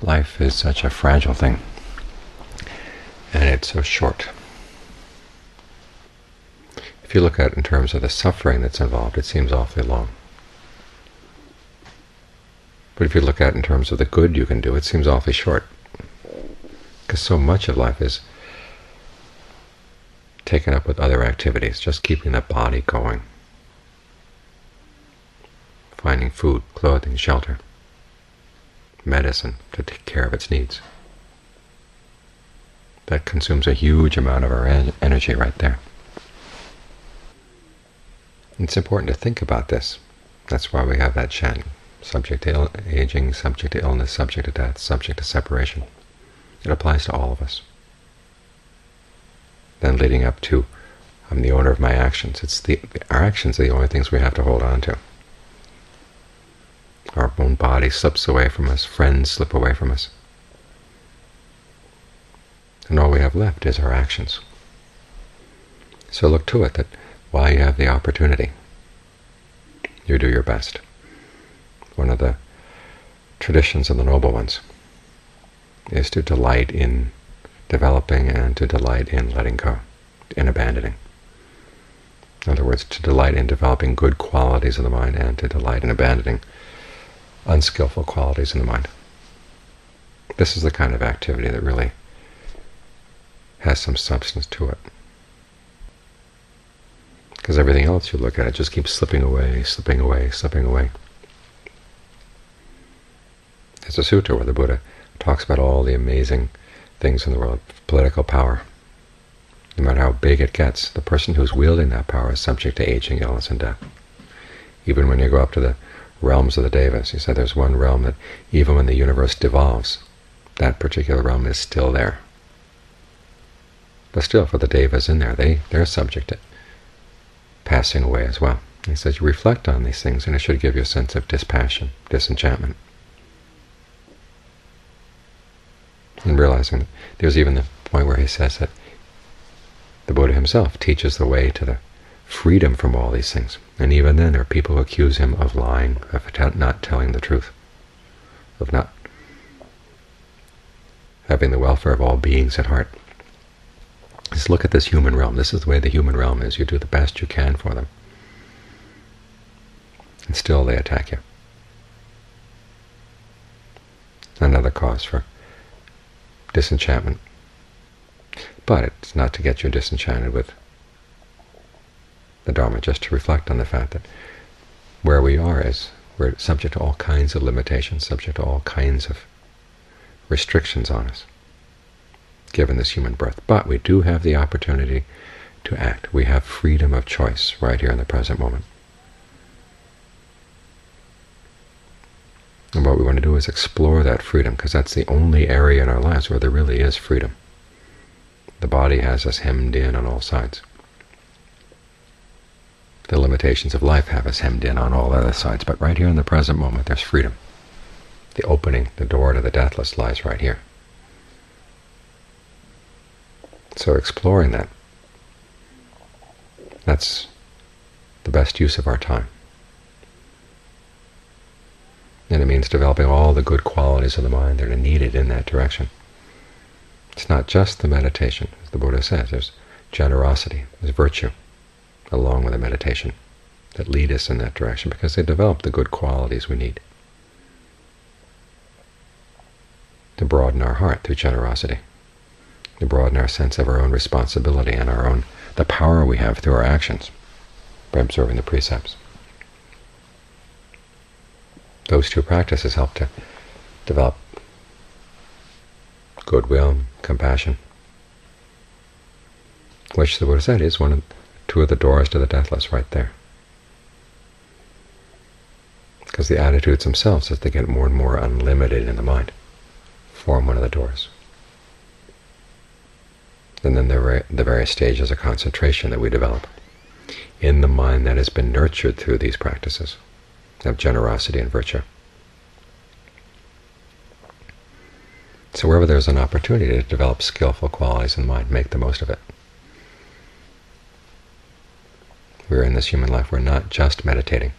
Life is such a fragile thing, and it's so short. If you look at it in terms of the suffering that's involved, it seems awfully long. But if you look at it in terms of the good you can do, it seems awfully short. Because so much of life is taken up with other activities, just keeping the body going. Finding food, clothing, shelter, medicine to take care of its needs. That consumes a huge amount of our energy right there. It's important to think about this. That's why we have that chant. Subject to aging, subject to illness, subject to death, subject to separation. It applies to all of us. Then leading up to, I'm the owner of my actions. Our actions are the only things we have to hold on to. Our own body slips away from us, friends slip away from us. And all we have left is our actions. So look to it that while you have the opportunity, you do your best. One of the traditions of the noble ones is to delight in developing and to delight in letting go, in abandoning. In other words, to delight in developing good qualities of the mind and to delight in abandoning unskillful qualities in the mind. This is the kind of activity that really has some substance to it. Because everything else you look at, it just keeps slipping away, slipping away, slipping away. There's a sutta where the Buddha talks about all the amazing things in the world, political power. No matter how big it gets, the person who's wielding that power is subject to aging, illness, and death. Even when you go up to the realms of the devas, he said there's one realm that even when the universe devolves, that particular realm is still there. But still, for the devas in there, they're subject to passing away as well. He says you reflect on these things, and it should give you a sense of dispassion, disenchantment. And realizing that there's even the point where he says that the Buddha himself teaches the way to the freedom from all these things. And even then there are people who accuse him of lying, of not telling the truth, of not having the welfare of all beings at heart. Just look at this human realm. This is the way the human realm is. You do the best you can for them. And still they attack you. Another cause for disenchantment. But it's not to get you disenchanted with the Dharma, just to reflect on the fact that where we are is we're subject to all kinds of limitations, subject to all kinds of restrictions on us, given this human birth. But we do have the opportunity to act. We have freedom of choice right here in the present moment. And what we want to do is explore that freedom, because that's the only area in our lives where there really is freedom. The body has us hemmed in on all sides. The limitations of life have us hemmed in on all other sides, but right here in the present moment there's freedom. The opening, the door to the deathless lies right here. So exploring that, that's the best use of our time. And it means developing all the good qualities of the mind that are needed in that direction. It's not just the meditation. As the Buddha says, there's generosity, there's virtue, along with the meditation, that lead us in that direction, because they develop the good qualities we need to broaden our heart through generosity, to broaden our sense of our own responsibility and the power we have through our actions by observing the precepts. Those two practices help to develop goodwill, compassion, which the Buddha said is two of the doors to the deathless right there. Because the attitudes themselves, as they get more and more unlimited in the mind, form one of the doors. And then there are the various stages of concentration that we develop in the mind that has been nurtured through these practices of generosity and virtue. So wherever there's an opportunity to develop skillful qualities in the mind, make the most of it. We're in this human life, we're not just meditating,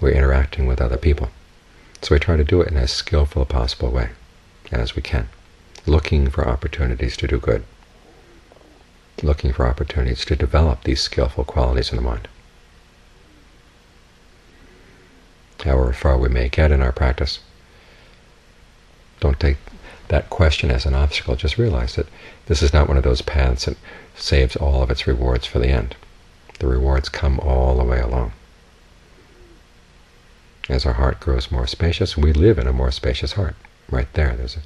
we're interacting with other people. So we try to do it in as skillful a possible way. as we can, looking for opportunities to do good, looking for opportunities to develop these skillful qualities in the mind. However far we may get in our practice, don't take that question as an obstacle. Just realize that this is not one of those paths that saves all of its rewards for the end. The rewards come all the way along. As our heart grows more spacious, we live in a more spacious heart. Right there, there's a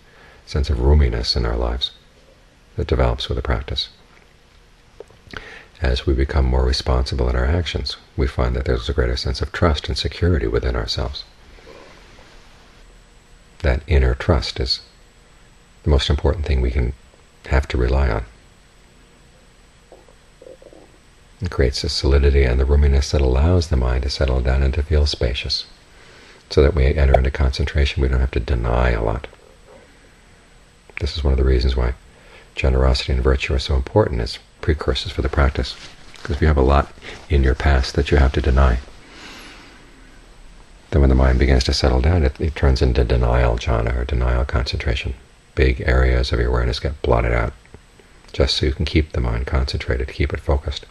sense of roominess in our lives that develops with the practice. As we become more responsible in our actions, we find that there's a greater sense of trust and security within ourselves. That inner trust is the most important thing we can have to rely on. It creates the solidity and the roominess that allows the mind to settle down and to feel spacious, so that we enter into concentration. We don't have to deny a lot. This is one of the reasons why generosity and virtue are so important as precursors for the practice, because if you have a lot in your past that you have to deny, then when the mind begins to settle down, it turns into denial jhana, or denial concentration. Big areas of your awareness get blotted out, just so you can keep the mind concentrated, keep it focused.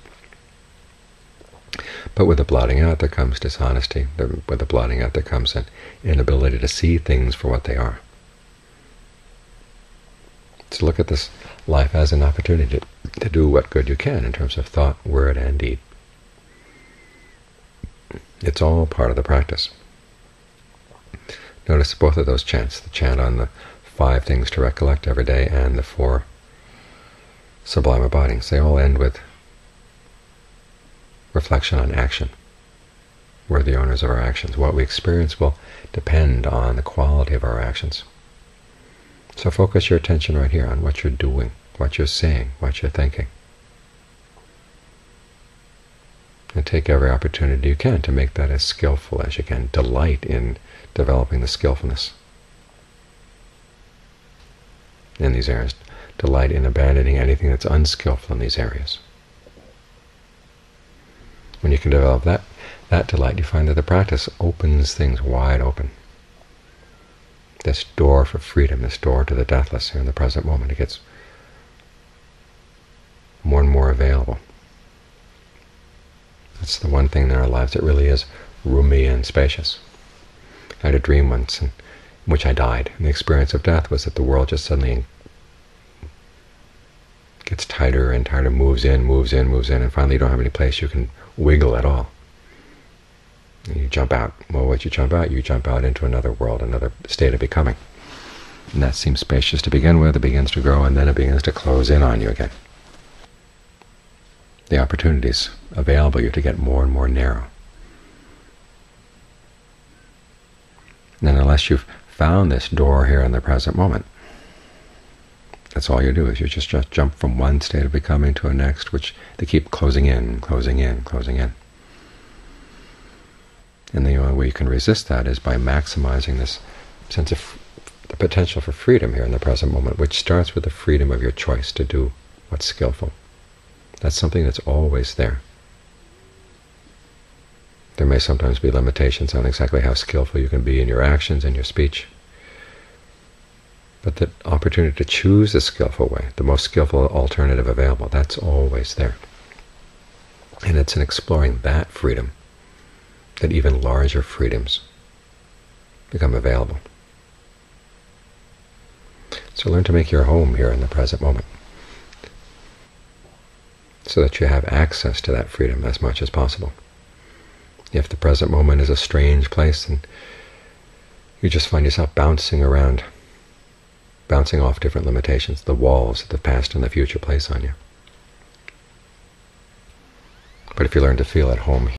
But with the blotting out there comes dishonesty. With the blotting out there comes an inability to see things for what they are. So look at this life as an opportunity to do what good you can in terms of thought, word, and deed. It's all part of the practice. Notice both of those chants, the chant on the 5 things to recollect every day and the 4 sublime abidings. They all end with reflection on action. We're the owners of our actions. What we experience will depend on the quality of our actions. So focus your attention right here on what you're doing, what you're saying, what you're thinking. And take every opportunity you can to make that as skillful as you can. Delight in developing the skillfulness in these areas. Delight in abandoning anything that's unskillful in these areas. When you can develop that delight, you find that the practice opens things wide open. This door for freedom, this door to the deathless here in the present moment, it gets more and more available. That's the one thing in our lives that really is roomy and spacious. I had a dream once in which I died, and the experience of death was that the world just suddenly gets tighter and tighter, moves in, and finally you don't have any place you can wiggle at all. And you jump out. Well, what you jump out? You jump out into another world, another state of becoming. And that seems spacious to begin with. It begins to grow, and then it begins to close in on you again. The opportunities available you to get more and more narrow. And then unless you've found this door here in the present moment, that's all you do, is you just jump from one state of becoming to a next, which they keep closing in, closing in, closing in. And the only way you can resist that is by maximizing this sense of the potential for freedom here in the present moment, which starts with the freedom of your choice to do what's skillful. That's something that's always there. There may sometimes be limitations on exactly how skillful you can be in your actions and your speech, but the opportunity to choose the skillful way, the most skillful alternative available, that's always there. And it's in exploring that freedom that even larger freedoms become available. So learn to make your home here in the present moment, so that you have access to that freedom as much as possible. If the present moment is a strange place, then you just find yourself bouncing around, bouncing off different limitations, the walls that the past and the future place on you. But if you learn to feel at home